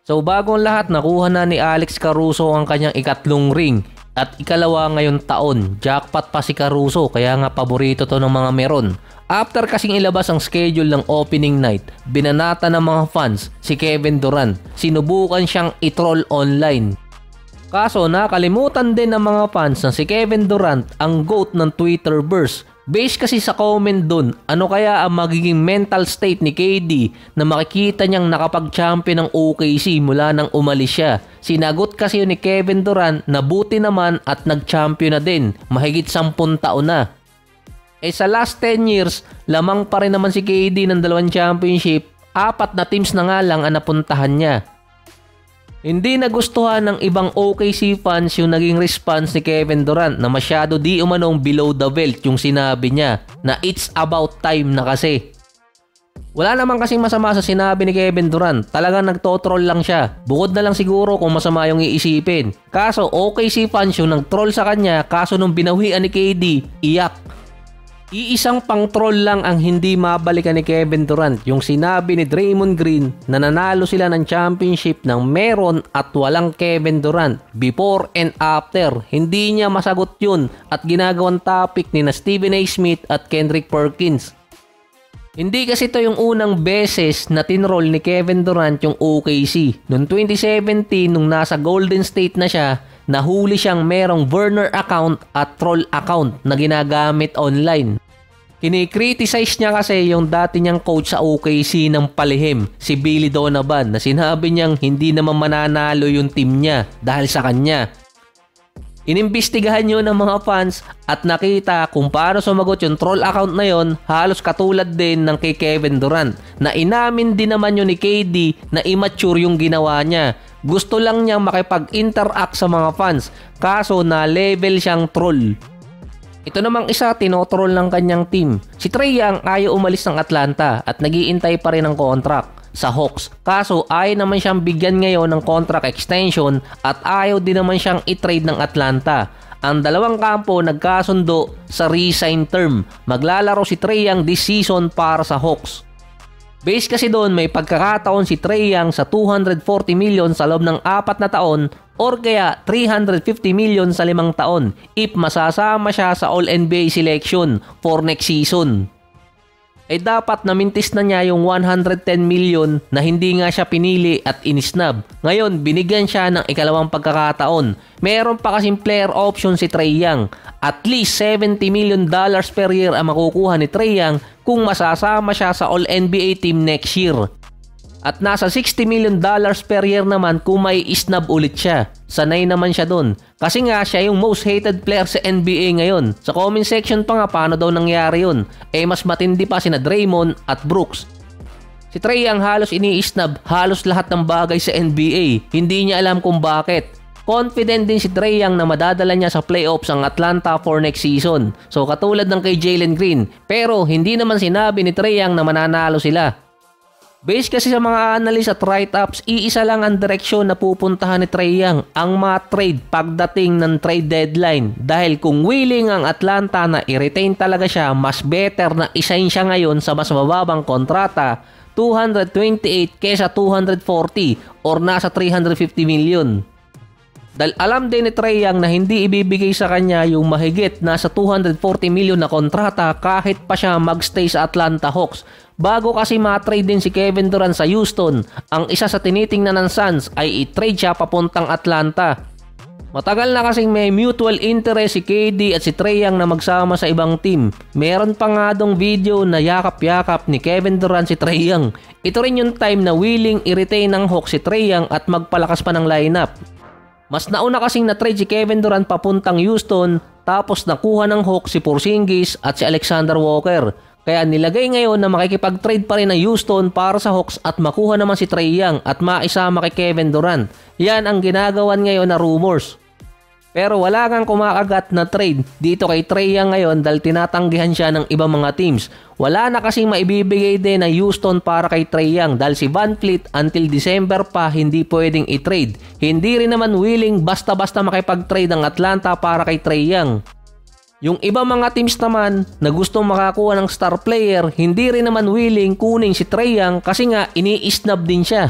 So bagong lahat, nakuha na ni Alex Caruso ang kanyang ikatlong ring at ikalawa ngayong taon. Jackpot pa si Caruso, kaya nga paborito to ng mga meron. After kasing ilabas ang schedule ng opening night, binanata ng mga fans si Kevin Durant. Sinubukan siyang i-troll online. Kaso nakalimutan din ng mga fans na si Kevin Durant ang GOAT ng Twitterverse. Based kasi sa comment dun, ano kaya ang magiging mental state ni KD na makikita niyang nakapag-champion ng OKC mula nang umalis siya. Sinagot kasi yun ni Kevin Durant na buti naman at nag-champion na din, mahigit 10 taon na. Sa last 10 years, lamang pa rin naman si KD ng 2 championship, 4 na teams na nga lang ang napuntahan niya. Hindi nagustuhan ng ibang OKC fans yung naging response ni Kevin Durant na masyado di umanong below the belt yung sinabi niya na it's about time na kasi. Wala naman kasing masama sa sinabi ni Kevin Durant, talagang nagtotroll lang siya. Bukod na lang siguro kung masama yung iisipin. Kaso OKC fans yung nagtroll sa kanya, kaso nung binawian ni KD, iyak. Iisang pang troll lang ang hindi mabalikan ni Kevin Durant, yung sinabi ni Draymond Green na nanalo sila ng championship ng meron at walang Kevin Durant before and after. Hindi niya masagot yun at ginagawang topic ni na Stephen A. Smith at Kendrick Perkins. Hindi kasi ito yung unang beses na tinroll ni Kevin Durant yung OKC. Noong 2017, nung nasa Golden State na siya, nahuli siyang merong burner account at troll account na ginagamit online. Kinikriticize niya kasi yung dati niyang coach sa OKC ng palihim, si Billy Donovan, na sinabi niyang hindi naman mananalo yung team niya dahil sa kanya. Inimbestigahan yun ng mga fans at nakita kung paano sumagot yung troll account na yon, halos katulad din ng kay Kevin Durant, na inamin din naman yun ni KD na immature yung ginawa niya. Gusto lang niyang makipag-interact sa mga fans, kaso na level siyang troll. Ito namang isa, tinotroll ng kanyang team. Si Trae Young ayaw umalis ng Atlanta at nag-iintay pa rin ng contract sa Hawks. Kaso ayaw naman siyang bigyan ngayon ng contract extension at ayaw din naman siyang i-trade ng Atlanta. Ang dalawang kampo nagkasundo sa resign term. Maglalaro si Trae Young this season para sa Hawks. Base kasi doon, may pagkakataon si Trae Young sa $240 million sa loob ng 4 na taon or kaya $350 million sa 5 taon if masasama siya sa All-NBA selection for next season. Dapat namintis na niya yung $110 million na hindi nga siya pinili at inisnab. Ngayon, binigyan siya ng ikalawang pagkakataon. Meron pa kasing player option si Trae Young. At least $70 million per year ang makukuha ni Trae Young kung masasama siya sa All-NBA team next year. At nasa $60 million per year naman kung may isnab ulit siya. Sanay naman siya dun. Kasi nga siya yung most hated player sa NBA ngayon. Sa comment section pa nga paano daw nangyari yun. Mas matindi pa sina Draymond at Brooks. Si Trae Young halos ini-isnab halos lahat ng bagay sa NBA. Hindi niya alam kung bakit. Confident din si Trae Young na madadala niya sa playoffs ang Atlanta for next season. So katulad ng kay Jalen Green. Pero hindi naman sinabi ni Trae Young na mananalo sila. Based kasi sa mga analyst at write-ups, iisa lang ang direksyon na pupuntahan ni Trae Young, ang ma-trade pagdating ng trade deadline. Dahil kung willing ang Atlanta na i-retain talaga siya, mas better na isign siya ngayon sa mas mababang kontrata, 228 kesa 240 or nasa 350 million. Dahil alam din ni Trae Young na hindi ibibigay sa kanya yung mahigit nasa 240 million na kontrata kahit pa siya magstay sa Atlanta Hawks. Bago kasi ma-trade din si Kevin Durant sa Houston, ang isa sa tinitingnan ng Suns ay i-trade siya papuntang Atlanta. Matagal na kasing may mutual interest si KD at si Trae Young na magsama sa ibang team. Meron pa nga dong video na yakap-yakap ni Kevin Durant si Trae Young. Ito rin yung time na willing i-retain ng Hawks si Trae Young at magpalakas pa ng lineup. Mas nauna kasing na-trade si Kevin Durant papuntang Houston, tapos nakuha ng Hawks si Porzingis at si Alexander Walker. Kaya nilagay ngayon na makikipag-trade pa rin ng Houston para sa Hawks at makuha naman si Trae Young at maisama kay Kevin Durant. Yan ang ginagawan ngayon na rumors. Pero wala kang kumakagat na trade dito kay Trae Young ngayon dahil tinatanggihan siya ng ibang mga teams. Wala na kasing maibibigay din na Houston para kay Trae Young dahil si VanVleet until December pa hindi pwedeng i-trade. Hindi rin naman willing basta-basta makipag-trade ang Atlanta para kay Trae Young. Yung iba mga teams naman na gustong makakuha ng star player, hindi rin naman willing kunin si Trae Young kasi nga ini-snub din siya.